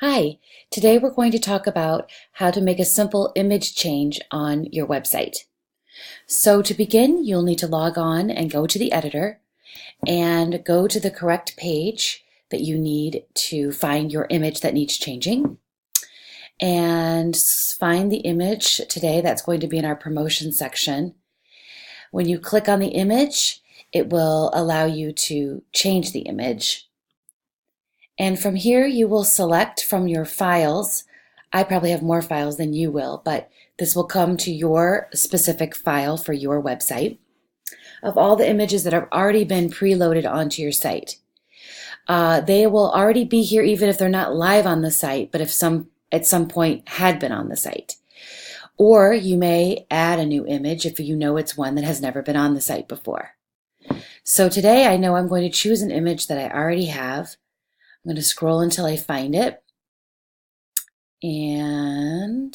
Hi, today we're going to talk about how to make a simple image change on your website. So to begin, you'll need to log on and go to the editor and go to the correct page that you need to find your image that needs changing. And find the image today that's going to be in our promotion section. When you click on the image, it will allow you to change the image. And from here, you will select from your files. I probably have more files than you will, but this will come to your specific file for your website of all the images that have already been preloaded onto your site. They will already be here even if they're not live on the site, but if at some point had been on the site. Or you may add a new image if you know it's one that has never been on the site before. So today I know I'm going to choose an image that I already have. I'm going to scroll until I find it. And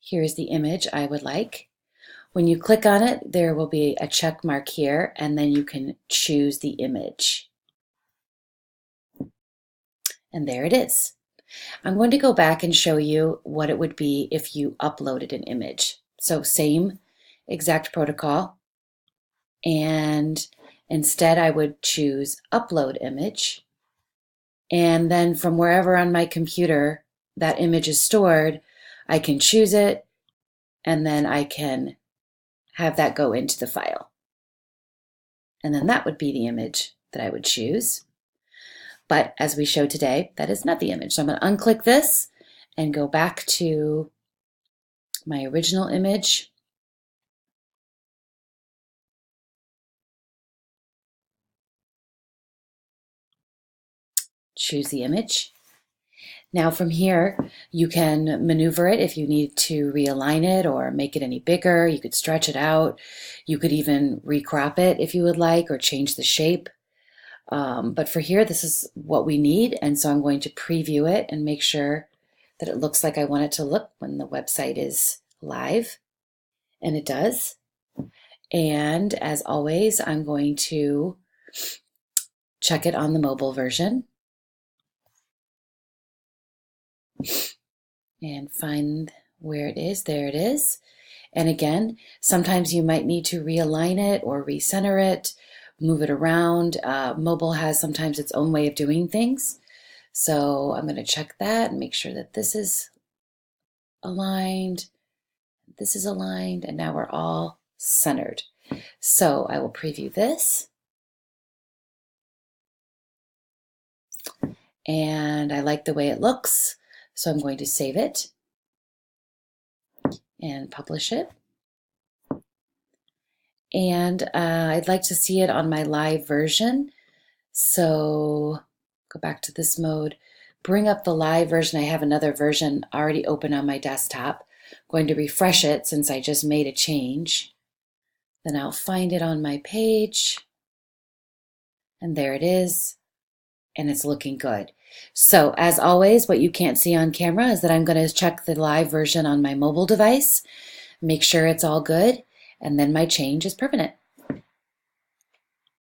here's the image I would like. When you click on it, there will be a check mark here, and then you can choose the image. And there it is. I'm going to go back and show you what it would be if you uploaded an image. So same exact protocol. And instead I would choose upload image. And then from wherever on my computer that image is stored, I can choose it, and then I can have that go into the file. And then that would be the image that I would choose. But as we showed today, that is not the image. So I'm going to unclick this and go back to my original image. Choose the image. Now from here, you can maneuver it if you need to realign it or make it any bigger. You could stretch it out. You could even recrop it if you would like, or change the shape. But for here, this is what we need. And so I'm going to preview it and make sure that it looks like I want it to look when the website is live. And it does. And as always, I'm going to check it on the mobile version and find where it is. There it is. And again, sometimes you might need to realign it or recenter it, move it around. Mobile has sometimes its own way of doing things. So I'm going to check that and make sure that this is aligned, this is aligned, and now we're all centered. So I will preview this. And I like the way it looks, so I'm going to save it and publish it. And I'd like to see it on my live version. So go back to this mode, bring up the live version. I have another version already open on my desktop. I'm going to refresh it since I just made a change. Then I'll find it on my page. And there it is. And it's looking good. So as always, what you can't see on camera is that I'm going to check the live version on my mobile device, make sure it's all good, and then my change is permanent.